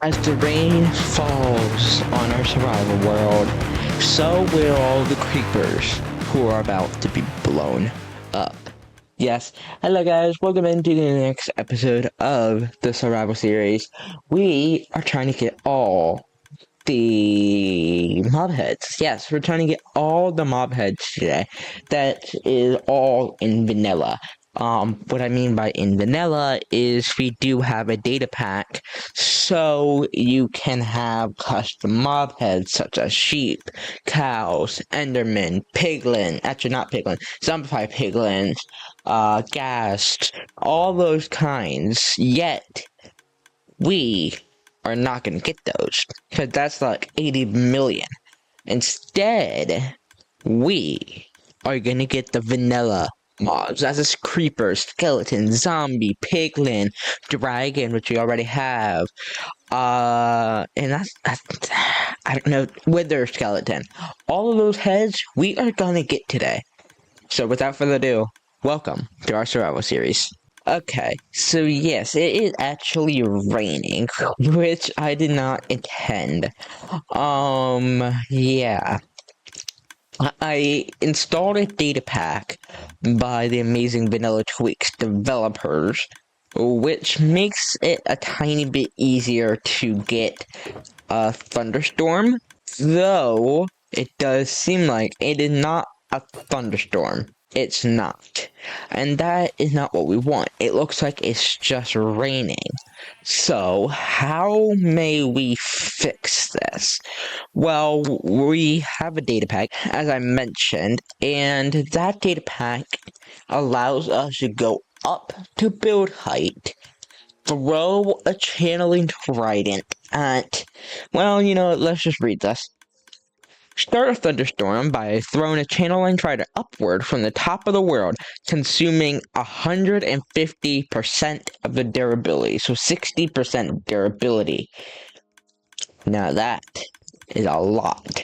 As the rain falls on our survival world, so will all the creepers who are about to be blown up. Yes, hello guys, welcome into the next episode of the survival series. We are trying to get all the mob heads. Yes, we're trying to get all the mob heads today. That is all in vanilla. What I mean by in vanilla is we do have a data pack, so you can have custom mob heads such as sheep, cows, endermen, piglin, actually not piglin, zombify piglins, ghasts, all those kinds, yet we are not going to get those because that's like 80 million. Instead, we are going to get the vanilla mobs. That's just creeper, skeleton, zombie, piglin, dragon, which we already have. And that's I don't know, wither skeleton. All of those heads we are going to get today. So without further ado, welcome to our survival series. Okay, so yes, it is actually raining, which I did not intend. Yeah. I installed a data pack by the amazing Vanilla Tweaks developers, which makes it a tiny bit easier to get a thunderstorm, though it does seem like it is not a thunderstorm. It's not. And that is not what we want. It looks like it's just raining. So, how may we fix this? Well, we have a data pack, as I mentioned, and that data pack allows us to go up to build height, throw a channeling trident at, well, let's just read this. Start a thunderstorm by throwing a channeling trident upward from the top of the world, consuming 150% of the durability, so 60% durability. Now that is a lot,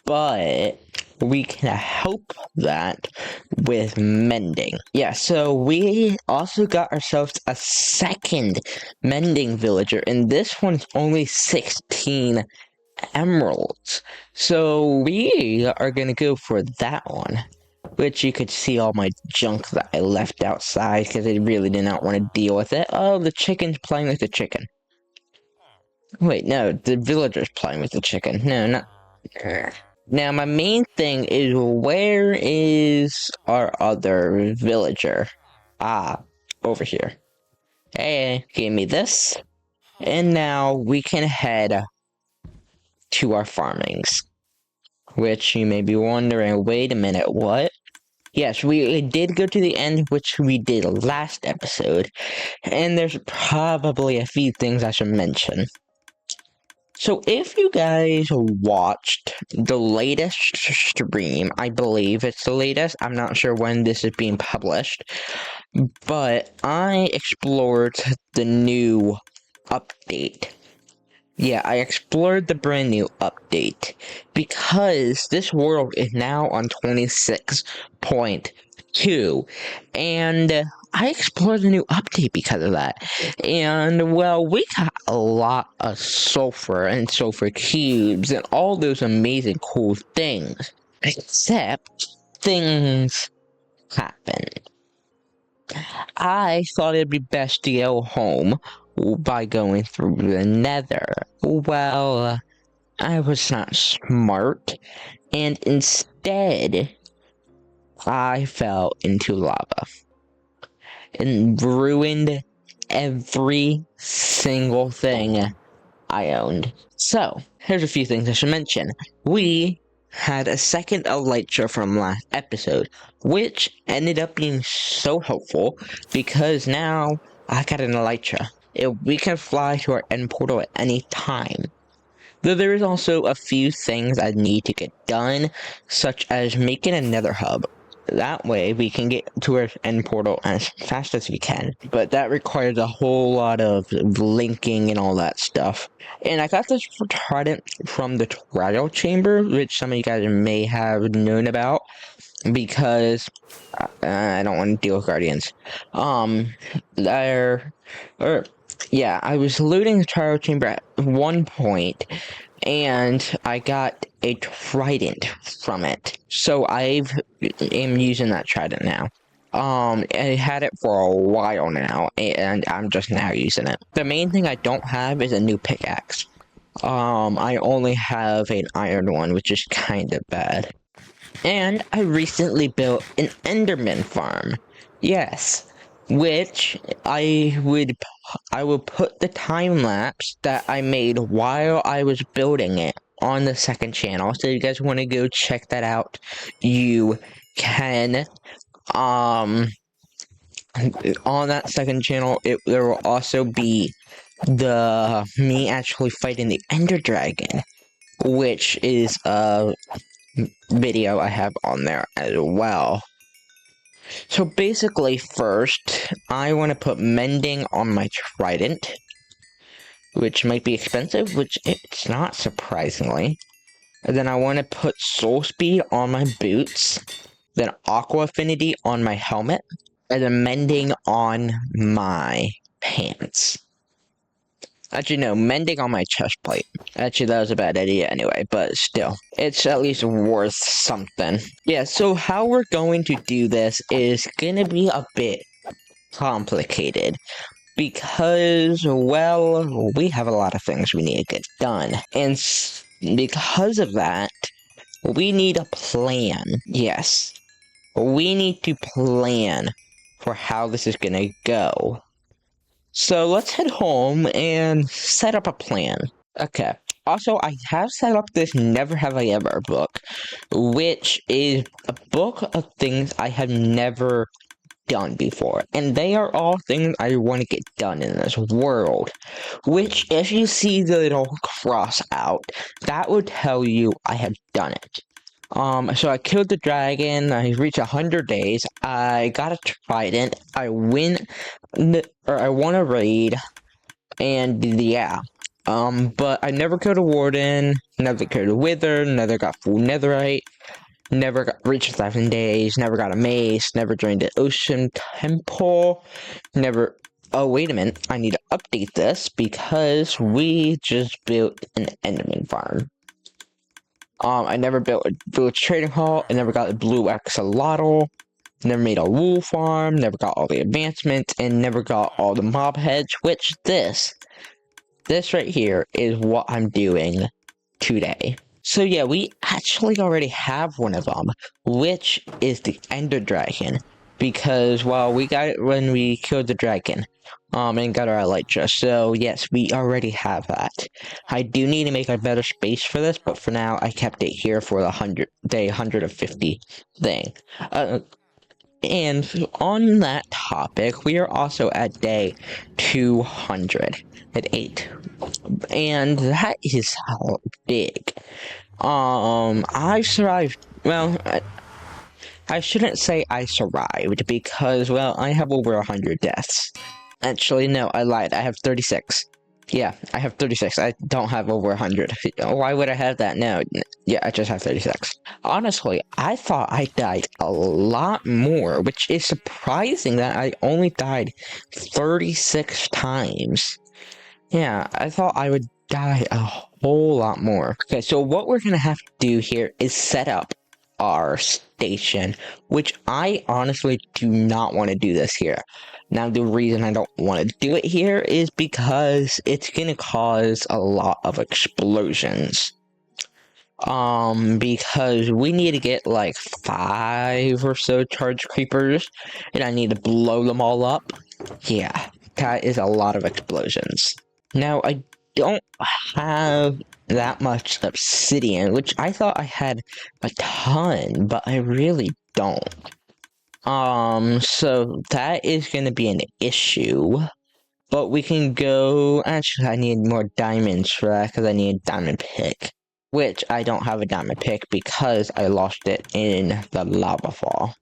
but we can help that with mending. Yeah, so we also got ourselves a second mending villager, and this one's only 16 emeralds. So we are gonna go for that one, which you could see all my junk that I left outside because I really did not want to deal with it. Oh, the chicken's playing with the chicken. Wait, no, the villager's playing with the chicken. No, not. Now, my main thing is, where is our other villager? Ah, over here. Hey, give me this. And now we can head to our farmings. Which you may be wondering, wait a minute, what? Yes, we did go to the end, which we did last episode. And there's probably a few things I should mention. So if you guys watched the latest stream, I believe it's the latest, I'm not sure when this is being published, but I explored the new update. Yeah, I explored the brand new update because this world is now on 26.2, and I explored the new update because of that. And well, we got a lot of sulfur and sulfur cubes and all those amazing cool things, except things happened. I thought it'd be best to go home by going through the nether. Well, I was not smart, and instead, I fell into lava and ruined every single thing I owned. So, here's a few things I should mention. We had a second elytra from last episode, which ended up being so helpful because now I got an elytra. We can fly to our end portal at any time. Though there is also a few things I need to get done, such as making a nether hub. That way we can get to our end portal as fast as we can. But that requires a whole lot of linking and all that stuff. And I got this trident from the trial chamber, which some of you guys may have known about, because I don't want to deal with guardians. yeah, I was looting the Trial Chamber at one point, and I got a trident from it. So I am using that trident now. I had it for a while now, and I'm just now using it. The main thing I don't have is a new pickaxe. I only have an iron one, which is kind of bad. And I recently built an Enderman farm. Yes, which I will put the time lapse that I made while I was building it on the second channel. So you guys want to go check that out, you can. Um, on that second channel, there will also be me actually fighting the Ender Dragon, which is a video I have on there as well. So basically, first, I want to put mending on my trident, which might be expensive, which it's not, surprisingly. And then I want to put soul speed on my boots, then aqua affinity on my helmet, and then mending on my pants. Actually, no, mending on my chest plate. Actually, that was a bad idea anyway, but still, it's at least worth something. Yeah, so how we're going to do this is gonna be a bit complicated. Because, well, we have a lot of things we need to get done. And because of that, we need a plan. Yes, we need to plan for how this is gonna go. So let's head home and set up a plan. Okay. Also, I have set up this Never Have I Ever book, which is a book of things I have never done before. And they are all things I want to get done in this world. Which, if you see the little cross out, that would tell you I have done it. So I killed the dragon, I reached 100 days, I got a trident, I won a raid, and yeah. But I never killed a warden, never killed a wither, never got full netherite, reached 1,000 days, never got a mace, never joined the ocean temple, never... Oh, wait a minute, I need to update this because we just built an enderman farm. I never built a village trading hall, I never got a blue axolotl, never made a wool farm, never got all the advancements, and never got all the mob heads, which this right here is what I'm doing today. So yeah, we actually already have one of them, which is the Ender Dragon, because, well, we got it when we killed the dragon, and got our elytra, so yes, we already have that. I do need to make a better space for this, but for now, I kept it here for the day 150 thing. And on that topic, we are also at day 208. And that is big. I survived. Well, I shouldn't say I survived because, well, I have over 100 deaths. Actually, no, I lied. I have 36. Yeah, I have 36. I don't have over 100. Why would I have that? No. Yeah, I just have 36. Honestly, I thought I died a lot more, which is surprising that I only died 36 times. Yeah, I thought I would die a whole lot more. Okay, so what we're gonna have to do here is set up our station, which I honestly do not want to do this here. Now, the reason I don't want to do it here is because it's gonna cause a lot of explosions. Because we need to get like 5 or so charge creepers, and I need to blow them all up. Yeah, that is a lot of explosions. Now, I don't have that much obsidian, which I thought I had a ton, but I really don't. So that is going to be an issue. But we can go... Actually, I need more diamonds for that, because I need a diamond pick. Which I don't have a diamond pick because I lost it in the lava fall.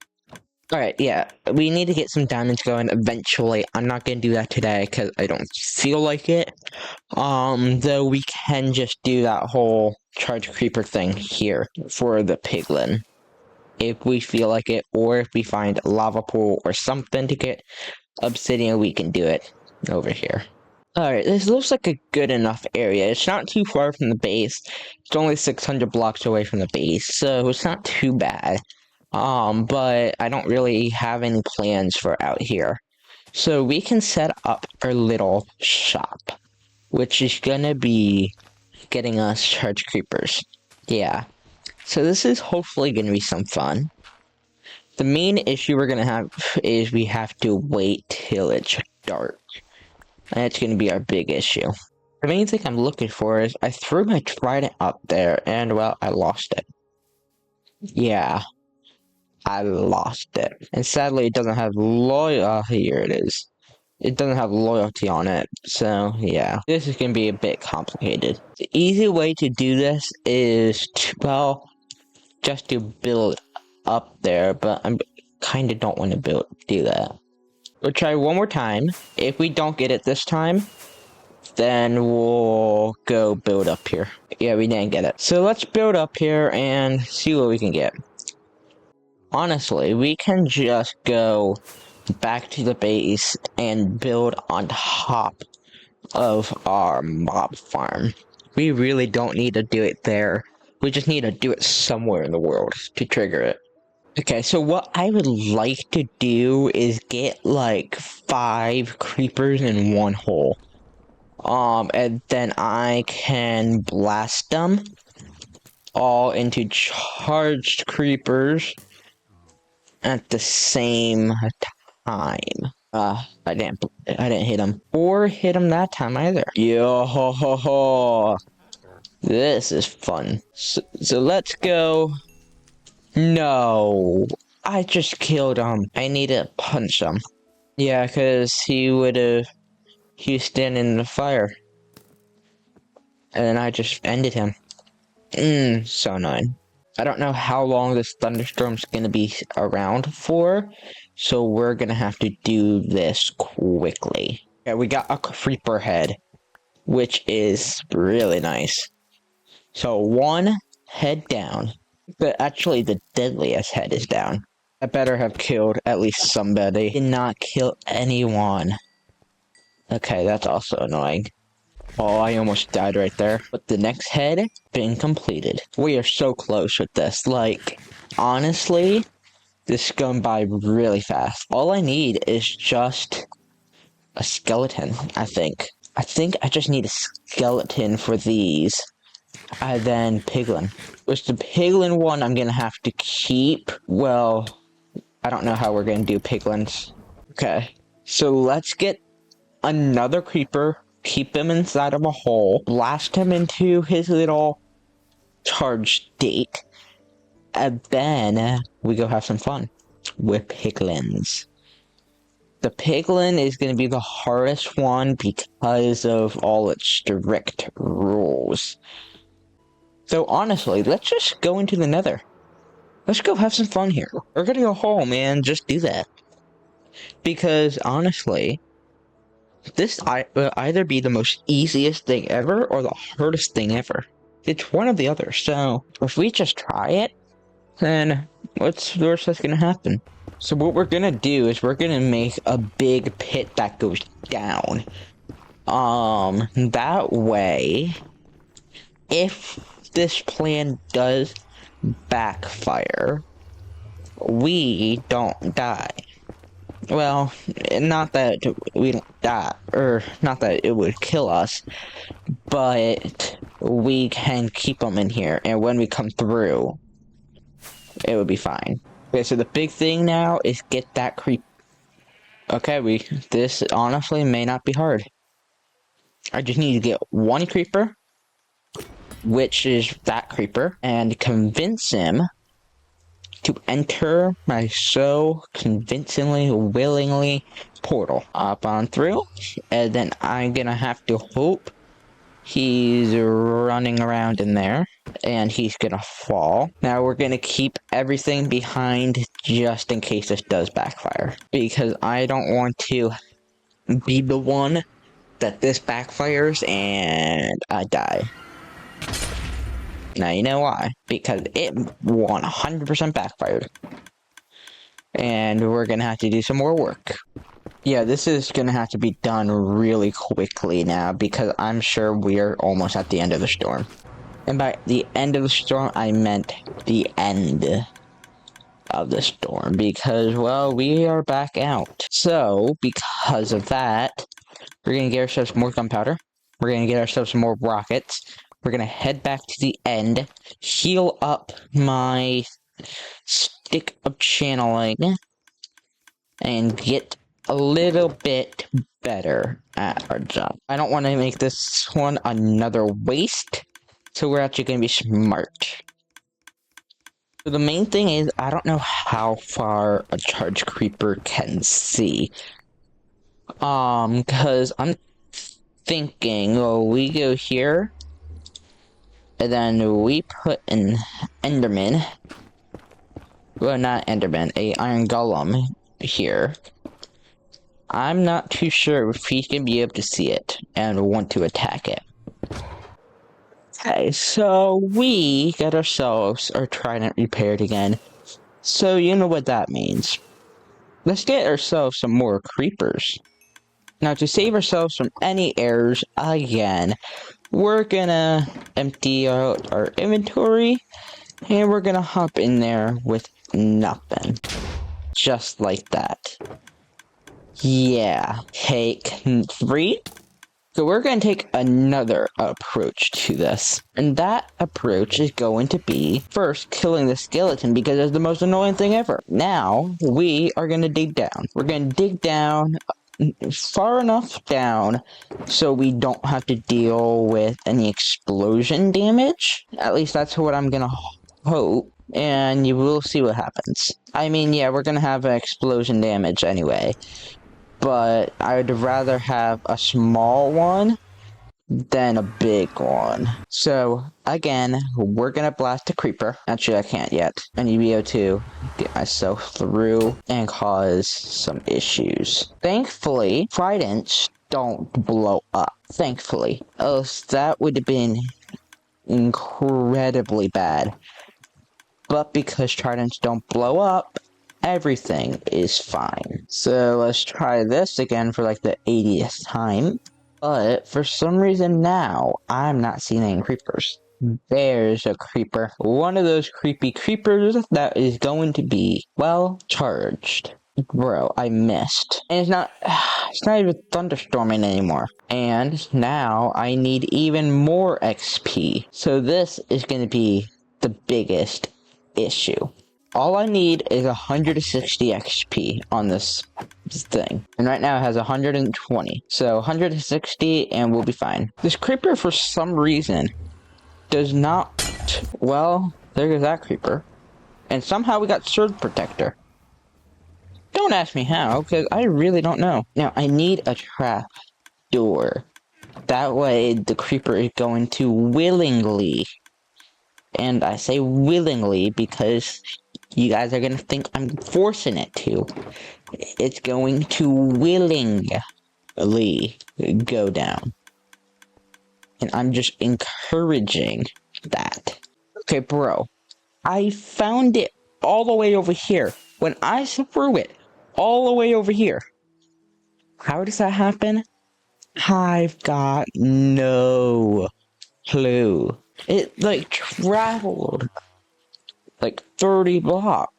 Alright, yeah, we need to get some diamonds going eventually. I'm not gonna do that today because I don't feel like it. Though we can just do that whole charge creeper thing here for the piglin, if we feel like it, or if we find a lava pool or something to get obsidian, we can do it over here. Alright, this looks like a good enough area. It's not too far from the base. It's only 600 blocks away from the base, so it's not too bad. But I don't really have any plans for out here. So we can set up our little shop, which is gonna be getting us charge creepers. Yeah. So this is hopefully gonna be some fun. The main issue we're gonna have is we have to wait till it's dark. That's gonna be our big issue. The main thing I'm looking for is I threw my trident up there and well, I lost it. Yeah, I lost it. And sadly it doesn't have here it is. It doesn't have loyalty on it, so yeah. This is gonna be a bit complicated. The easy way to do this is to, well, just to build up there, but I kinda don't want to do that. We'll try one more time. If we don't get it this time, then we'll go build up here. Yeah, we didn't get it. So let's build up here and see what we can get. Honestly, we can just go back to the base and build on top of our mob farm. We really don't need to do it there. We just need to do it somewhere in the world to trigger it. Okay, so what I would like to do is get like 5 creepers in one hole. And then I can blast them all into charged creepers at the same time. I didn't hit him. Or hit him that time either. Yo ho ho ho. This is fun. So let's go. No. I just killed him. I need to punch him. Yeah, because he was standing in the fire. And then I just ended him. So annoying. I don't know how long this thunderstorm's gonna be around for, so we're gonna have to do this quickly. Yeah, we got a creeper head, which is really nice. So one head down, but actually the deadliest head is down. I better have killed at least somebody. Did not kill anyone. Okay, that's also annoying. Oh, I almost died right there. But the next head, been completed. We are so close with this. Like, honestly, this is going by really fast. All I need is just a skeleton, I think. I think I just need a skeleton for these. And then piglin. Which the piglin one I'm gonna have to keep. Well, I don't know how we're gonna do piglins. Okay, so let's get another creeper. Keep him inside of a hole, blast him into his little charge state, and then we go have some fun with piglins. The piglin is going to be the hardest one because of all its strict rules. So honestly, let's just go into the nether. Let's go have some fun here. We're going to go home and just do that. Because honestly, this will either be the most easiest thing ever or the hardest thing ever. It's one or the other, so if we just try it, then what's the worst that's gonna happen? So what we're gonna do is we're gonna make a big pit that goes down. That way, if this plan does backfire, we don't die. Well, not that we don't die, or not that it would kill us, but we can keep them in here, and when we come through, it would be fine. Okay, so the big thing now is get that creep. Okay, this honestly may not be hard. I just need to get one creeper, which is that creeper, and convince him to enter my so convincingly, willingly portal. Up on through, and then I'm gonna have to hope he's running around in there, and he's gonna fall. Now we're gonna keep everything behind just in case this does backfire, because I don't want to be the one that this backfires and I die. Now you know why. Because it 100% backfired. And we're gonna have to do some more work. Yeah, this is gonna have to be done really quickly now because I'm sure we're almost at the end of the storm. And by the end of the storm, I meant the end of the storm because, well, we are back out. So, because of that, we're gonna get ourselves more gunpowder. We're gonna get ourselves some more rockets. We're gonna head back to the end, heal up my stick of channeling, and get a little bit better at our job. I don't want to make this one another waste, so we're actually going to be smart. So the main thing is, I don't know how far a charge creeper can see. Because I'm thinking, well, we go here, and then we put an Enderman. Well, not Enderman, a Iron Golem here. I'm not too sure if he's gonna be able to see it and want to attack it. Okay, so we got ourselves our trident repaired again. So you know what that means. Let's get ourselves some more creepers. Now to save ourselves from any errors again, we're gonna empty out our inventory and we're gonna hop in there with nothing. Just like that. Yeah, take 3. So we're going to take another approach to this. And that approach is going to be first killing the skeleton because it's the most annoying thing ever. Now we are going to dig down. We're going to dig down far enough down so we don't have to deal with any explosion damage. At least that's what I'm going to hope. And you will see what happens. I mean, yeah, we're going to have explosion damage anyway. But I'd rather have a small one than a big one. So, again, we're gonna blast a creeper. Actually, I can't yet. I need to be able to get myself through and cause some issues. Thankfully, tridents don't blow up. Thankfully. Else that would have been incredibly bad. But because tridents don't blow up, everything is fine. So let's try this again for like the 80th time. But for some reason now, I'm not seeing any creepers. There's a creeper. One of those creepy creepers that is going to be, well, charged. Bro, I missed. And it's not even thunderstorming anymore. And now I need even more XP. So this is going to be the biggest issue. All I need is 160 XP on this thing. And right now it has 120. So 160 and we'll be fine. This creeper, for some reason, does not... Well, there goes that creeper. And somehow we got Sword Protector. Don't ask me how, because I really don't know. Now, I need a trap door. That way the creeper is going to willingly... And I say willingly because you guys are going to think I'm forcing it to. It's going to willingly go down. And I'm just encouraging that. Okay, bro. I found it all the way over here. When I threw it all the way over here. How does that happen? I've got no clue. It, like, traveled like 30 blocks.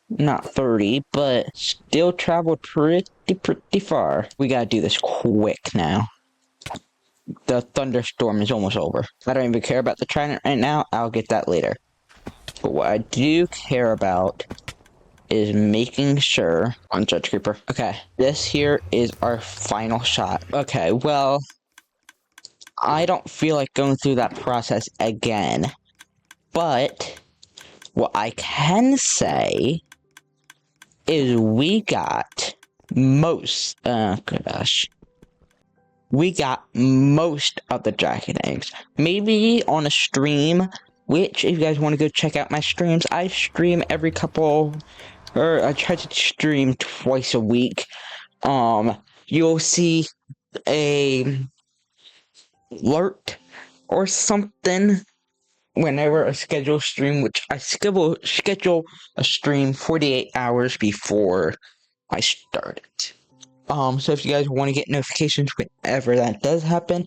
Not 30, but still traveled pretty far. We gotta do this quick now. The thunderstorm is almost over. I don't even care about the trident right now. I'll get that later. But what I do care about is making sure... On Judge Creeper. Okay, this here is our final shot. Okay, well... I don't feel like going through that process again. But... what I can say is we got most, we got most of the dragon eggs. Maybe on a stream, which if you guys want to go check out my streams, I stream every couple, or I try to stream twice a week. You'll see a alert or something whenever I schedule a stream, which I schedule a stream 48 hours before I start it. So if you guys want to get notifications whenever that does happen,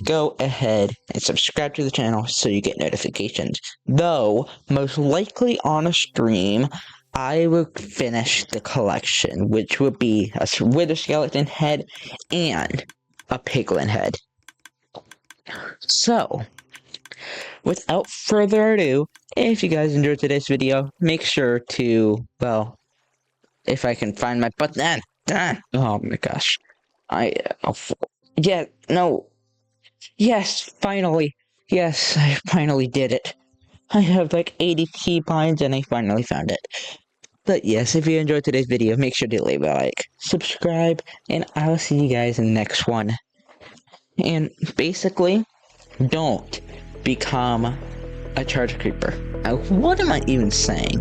go ahead and subscribe to the channel so you get notifications. Though, most likely on a stream, I will finish the collection, which would be a wither skeleton head and a piglin head. So, without further ado, if you guys enjoyed today's video, make sure to, well, if I can find my button. Oh my gosh. Yes, finally. Yes, I finally did it. I have like 80 keybinds and I finally found it. But yes, if you enjoyed today's video, make sure to leave a like, subscribe, and I will see you guys in the next one. And basically, don't become a charge creeper. What am I even saying?